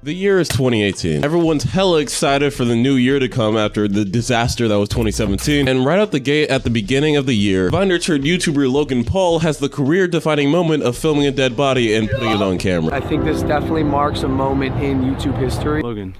The year is 2018. Everyone's hella excited for the new year to come after the disaster that was 2017. And right out the gate at the beginning of the year, Vine-turned YouTuber Logan Paul has the career-defining moment of filming a dead body and putting it on camera. I think this definitely marks a moment in YouTube history. Logan.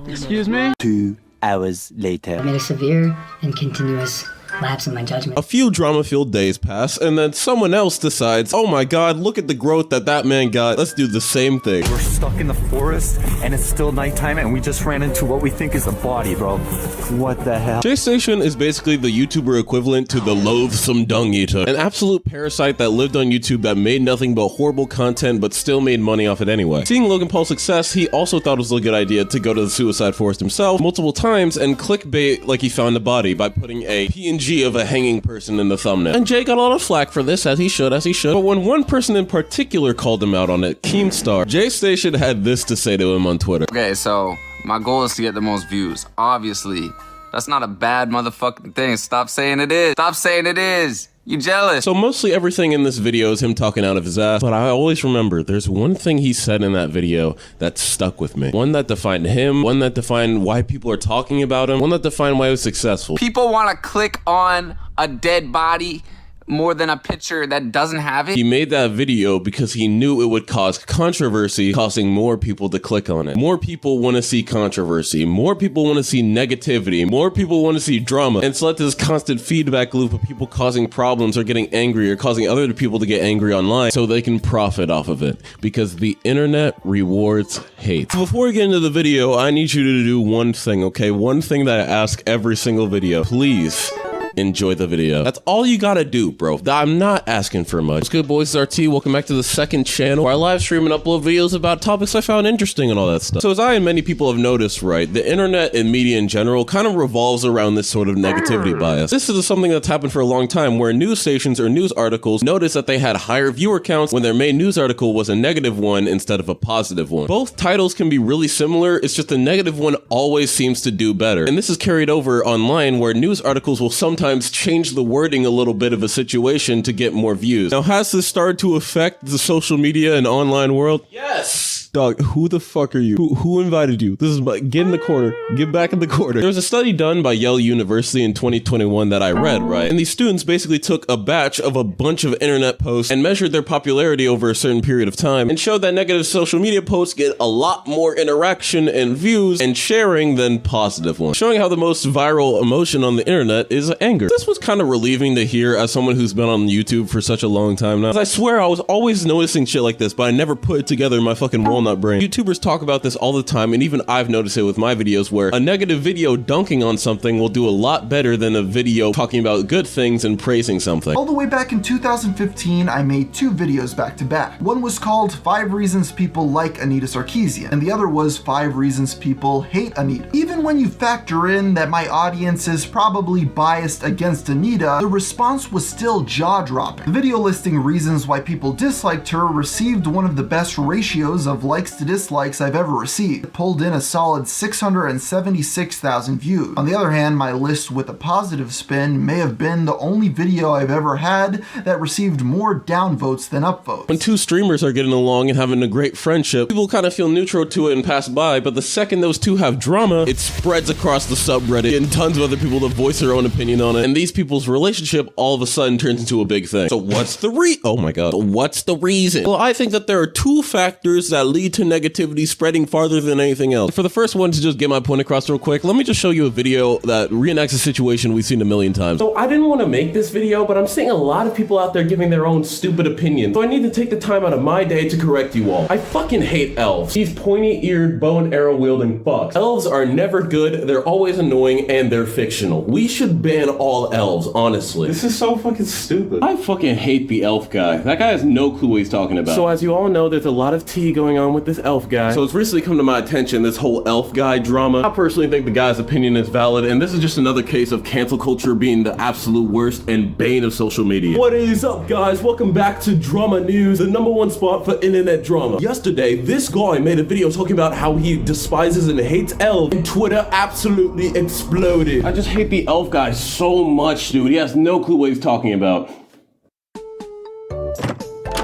Excuse me? 2 hours later. I made a severe and continuous lapse in my judgment. A few drama-filled days pass, and then someone else decides, oh my god, look at the growth that man got. Let's do the same thing. We're stuck in the forest, and it's still nighttime, and we just ran into what we think is a body, bro. What the hell? Jaystation is basically the YouTuber equivalent to the loathsome dung eater, an absolute parasite that lived on YouTube that made nothing but horrible content but still made money off it anyway. Seeing Logan Paul's success, he also thought it was a good idea to go to the suicide forest himself multiple times and clickbait like he found a body by putting a PNG of a hanging person in the thumbnail. And Jay got a lot of flack for this, as he should. But when one person in particular called him out on it, Keemstar, Jaystation had this to say to him on Twitter. Okay, so my goal is to get the most views. Obviously, that's not a bad motherfucking thing. Stop saying it is. Stop saying it is. You jealous? So mostly everything in this video is him talking out of his ass, but I always remember there's one thing he said in that video that stuck with me. One that defined him, one that defined why people are talking about him, one that defined why he was successful. People want to click on a dead body more than a picture that doesn't have it. He made that video because he knew it would cause controversy, causing more people to click on it. More people want to see controversy. More people want to see negativity. More people want to see drama. And it's led to this constant feedback loop of people causing problems or getting angry or causing other people to get angry online so they can profit off of it. Because the internet rewards hate. Before we get into the video, I need you to do one thing, okay? One thing that I ask every single video. Please enjoy the video. That's all you gotta do, bro. I'm not asking for much. What's good, boys? It's RT. Welcome back to the second channel where I live stream and upload videos about topics I found interesting and all that stuff. So as I and many people have noticed, right, the internet and media in general kind of revolves around this sort of negativity bias. This is something that's happened for a long time where news stations or news articles notice that they had higher viewer counts when their main news article was a negative one instead of a positive one. Both titles can be really similar, it's just the negative one always seems to do better. And this is carried over online where news articles will sometimes change the wording a little bit of a situation to get more views. Now, has this started to affect the social media and online world? Yes! Dog, who the fuck are you? Who invited you? This is get in the corner. Get back in the corner. There was a study done by Yale University in 2021 that I read, right? And these students basically took a batch of a bunch of internet posts and measured their popularity over a certain period of time and showed that negative social media posts get a lot more interaction and views and sharing than positive ones, showing how the most viral emotion on the internet is anger. This was kind of relieving to hear as someone who's been on YouTube for such a long time now. I swear I was always noticing shit like this, but I never put it together in my fucking walnut brain. YouTubers talk about this all the time, and even I've noticed it with my videos where a negative video dunking on something will do a lot better than a video talking about good things and praising something. All the way back in 2015, I made 2 videos back to back. One was called 5 Reasons People Like Anita Sarkeesian, and the other was 5 Reasons People Hate Anita. Even when you factor in that my audience is probably biased against Anita, the response was still jaw-dropping. The video listing reasons why people disliked her received one of the best ratios of likes to dislikes I've ever received. It pulled in a solid 676,000 views. On the other hand, my list with a positive spin may have been the only video I've ever had that received more downvotes than upvotes. When 2 streamers are getting along and having a great friendship, people kind of feel neutral to it and pass by, but the second those 2 have drama, it spreads across the subreddit and tons of other people to voice their own opinion on it, and these people's relationship all of a sudden turns into a big thing. So what's the oh my god, what's the reason? Well, I think that there are 2 factors that lead to negativity spreading farther than anything else. For the first one, to just get my point across real quick, let me just show you a video that reenacts a situation we've seen a million times. So I didn't want to make this video, but I'm seeing a lot of people out there giving their own stupid opinions. So I need to take the time out of my day to correct you all. I fucking hate elves. These pointy-eared, bow and arrow wielding fucks. Elves are never good, they're always annoying, and they're fictional. We should ban all elves, honestly. This is so fucking stupid. I fucking hate the elf guy. That guy has no clue what he's talking about. So as you all know, there's a lot of tea going on with this elf guy. So it's recently come to my attention, this whole elf guy drama. I personally think the guy's opinion is valid, and this is just another case of cancel culture being the absolute worst and bane of social media. What is up, guys? Welcome back to Drama News, the #1 spot for internet drama. Yesterday, this guy made a video talking about how he despises and hates elves, and Twitter absolutely exploded. I just hate the elf guy so much, dude. He has no clue what he's talking about.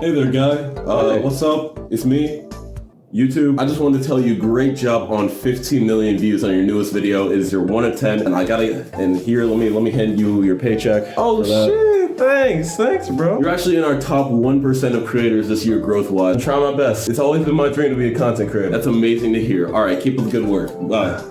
Hey there, guy. What's up? it's me, YouTube. I just wanted to tell you, great job on 15 million views on your newest video. It is your 1 of 10, and and here, let me hand you your paycheck. Oh shit, thanks bro. You're actually in our top 1% of creators this year growth-wise. I'm trying my best. It's always been my dream to be a content creator. That's amazing to hear. All right, keep up the good work. Bye.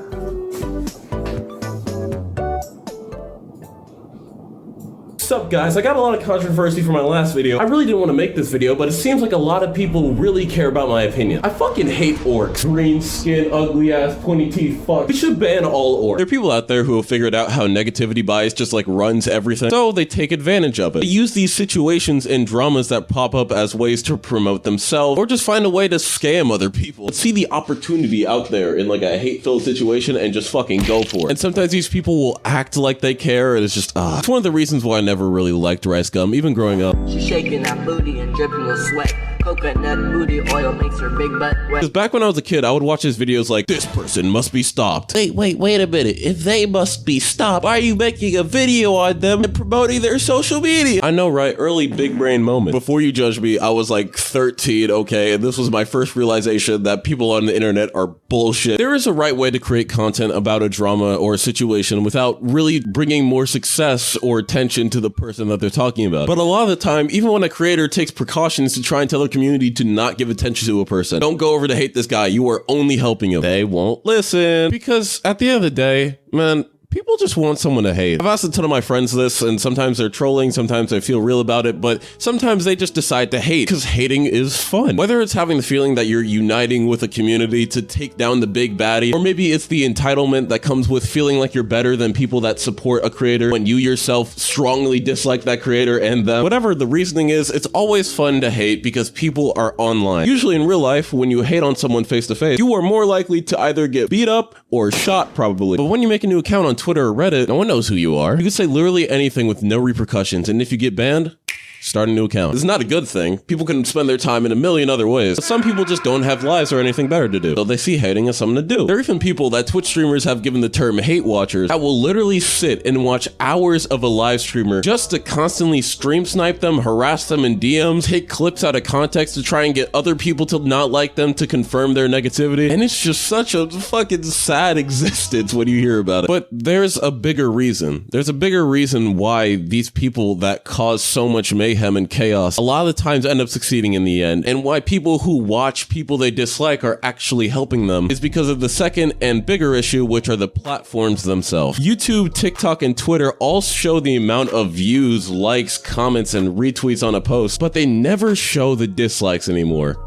What's up guys, I got a lot of controversy for my last video. I really didn't want to make this video, but it seems like a lot of people really care about my opinion. I fucking hate orcs. Green skin, ugly ass, pointy teeth, fuck. We should ban all orcs. There are people out there who have figured out how negativity bias just like runs everything, so they take advantage of it. They use these situations and dramas that pop up as ways to promote themselves, or just find a way to scam other people. See the opportunity out there in like a hate-filled situation and just fucking go for it. And sometimes these people will act like they care, and it's just, It's one of the reasons why I never really liked rice gum, even growing up. She's shaking that booty and dripping with sweat. Coconut booty oil makes her big butt wet. Because back when I was a kid, I would watch his videos like, this person must be stopped. Wait a minute. If they must be stopped, why are you making a video on them and promoting their social media? I know, right? Early big brain moment. Before you judge me, I was like 13, okay? And this was my first realization that people on the internet are bullshit. There is a right way to create content about a drama or a situation without really bringing more success or attention to the person that they're talking about. But a lot of the time, even when a creator takes precautions to try and tell their community to not give attention to a person, don't go over to hate this guy. You are only helping him. They won't listen. Because at the end of the day, man, people just want someone to hate. I've asked a ton of my friends this, and sometimes they're trolling, sometimes they feel real about it, but sometimes they just decide to hate, because hating is fun. Whether it's having the feeling that you're uniting with a community to take down the big baddie, or maybe it's the entitlement that comes with feeling like you're better than people that support a creator when you yourself strongly dislike that creator and them. Whatever the reasoning is, it's always fun to hate because people are online. Usually in real life, when you hate on someone face to face, you are more likely to either get beat up or shot probably. But when you make a new account on Twitter or Reddit, no one knows who you are. You can say literally anything with no repercussions, and if you get banned, start a new account. This is not a good thing. People can spend their time in a million other ways, but some people just don't have lives or anything better to do, so they see hating as something to do. There are even people that Twitch streamers have given the term hate watchers that will literally sit and watch hours of a live streamer just to constantly stream snipe them, harass them in DMs, take clips out of context to try and get other people to not like them to confirm their negativity. And it's just such a fucking sad existence when you hear about it. But there's a bigger reason. There's a bigger reason why these people that cause so much mayhem and chaos a lot of the times end up succeeding in the end, and why people who watch people they dislike are actually helping them is because of the second and bigger issue, which are the platforms themselves. YouTube, TikTok, and Twitter all show the amount of views, likes, comments, and retweets on a post, but they never show the dislikes anymore.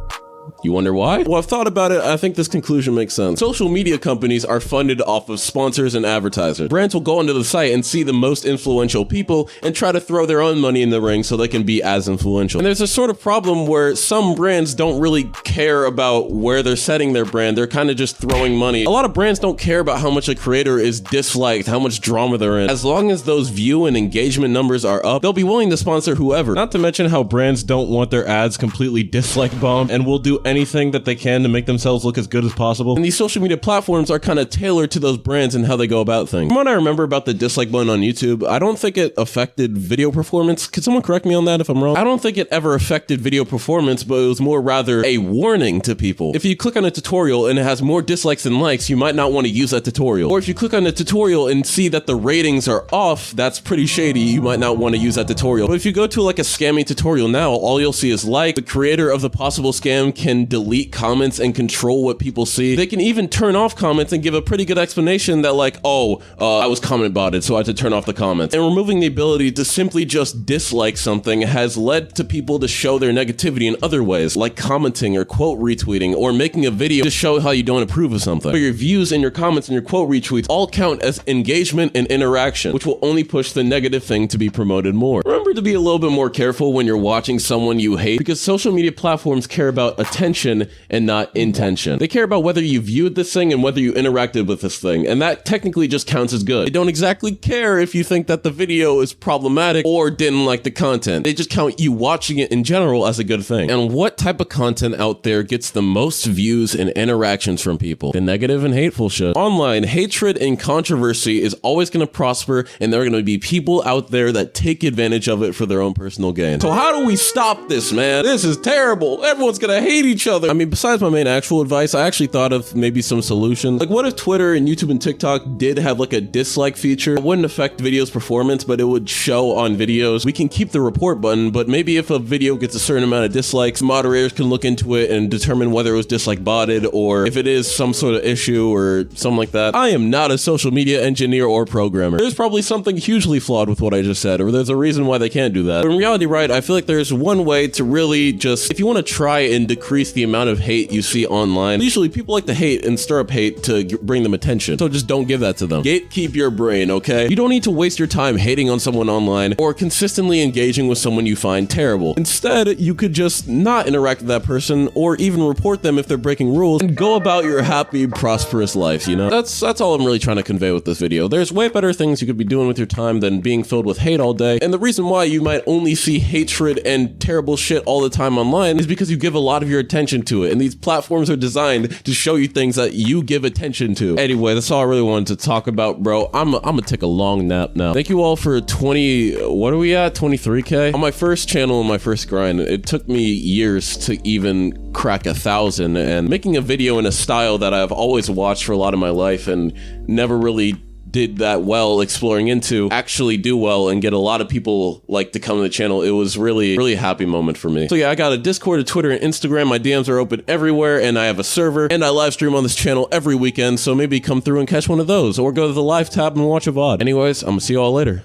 You wonder why? Well, I've thought about it. I think this conclusion makes sense. Social media companies are funded off of sponsors and advertisers. Brands will go onto the site and see the most influential people and try to throw their own money in the ring so they can be as influential. And there's a sort of problem where some brands don't really care about where they're setting their brand. They're kind of just throwing money. A lot of brands don't care about how much a creator is disliked, how much drama they're in. As long as those view and engagement numbers are up, they'll be willing to sponsor whoever. Not to mention how brands don't want their ads completely dislike bombed and will do anything that they can to make themselves look as good as possible. And these social media platforms are kind of tailored to those brands and how they go about things. From what I remember about the dislike button on YouTube, I don't think it affected video performance. Could someone correct me on that if I'm wrong? I don't think it ever affected video performance, but it was more rather a warning to people. If you click on a tutorial and it has more dislikes than likes, you might not want to use that tutorial. Or if you click on a tutorial and see that the ratings are off, that's pretty shady. You might not want to use that tutorial. But if you go to like a scamming tutorial now, all you'll see is like, the creator of the possible scam can delete comments and control what people see. They can even turn off comments and give a pretty good explanation that like, I was comment botted, so I had to turn off the comments. And removing the ability to simply just dislike something has led to people to show their negativity in other ways, like commenting or quote retweeting or making a video to show how you don't approve of something. But your views and your comments and your quote retweets all count as engagement and interaction, which will only push the negative thing to be promoted more. Remember to be a little bit more careful when you're watching someone you hate, because social media platforms care about attention and not intention. They care about whether you viewed this thing and whether you interacted with this thing, and that technically just counts as good. They don't exactly care if you think that the video is problematic or didn't like the content. They just count you watching it in general as a good thing. And what type of content out there gets the most views and interactions from people? The negative and hateful shit. Online, hatred and controversy is always going to prosper, and there are going to be people out there that take advantage of it for their own personal gain. So how do we stop this, man? This is terrible. Everyone's going to hate each each other. I mean, besides my main actual advice, I actually thought of maybe some solution. Like, what if Twitter and YouTube and TikTok did have like a dislike feature? It wouldn't affect videos performance, but it would show on videos. We can keep the report button, but maybe if a video gets a certain amount of dislikes, moderators can look into it and determine whether it was dislike botted or if it is some sort of issue or something like that. I am not a social media engineer or programmer. There's probably something hugely flawed with what I just said, or there's a reason why they can't do that. But in reality, right, I feel like there's one way to really just, if you want to try and decrease the amount of hate you see online, usually people like to hate and stir up hate to bring them attention. So just don't give that to them. Gatekeep your brain, okay? You don't need to waste your time hating on someone online or consistently engaging with someone you find terrible. Instead, you could just not interact with that person or even report them if they're breaking rules and go about your happy, prosperous life, you know? That's all I'm really trying to convey with this video. There's way better things you could be doing with your time than being filled with hate all day. And the reason why you might only see hatred and terrible shit all the time online is because you give a lot of your attention to it. And these platforms are designed to show you things that you give attention to. Anyway, that's all I really wanted to talk about, bro. I'm gonna take a long nap now. Thank you all for 23K? On my first channel and my first grind, it took me years to even crack 1,000, and making a video in a style that I've always watched for a lot of my life and never really did that well exploring into, actually do well and get a lot of people like to come to the channel. It was really a happy moment for me. So yeah, I got a Discord, a Twitter, and Instagram. My DMs are open everywhere, and I have a server, and I live stream on this channel every weekend, so maybe come through and catch one of those, or go to the live tab and watch a VOD. Anyways, I'm gonna see you all later.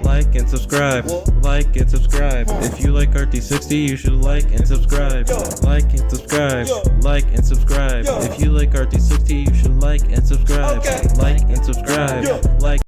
Like and subscribe. Like and subscribe. If you like RT60, you should like and subscribe. Like and subscribe. Like and subscribe. If you like RT60, you should like and subscribe. Like and subscribe. Like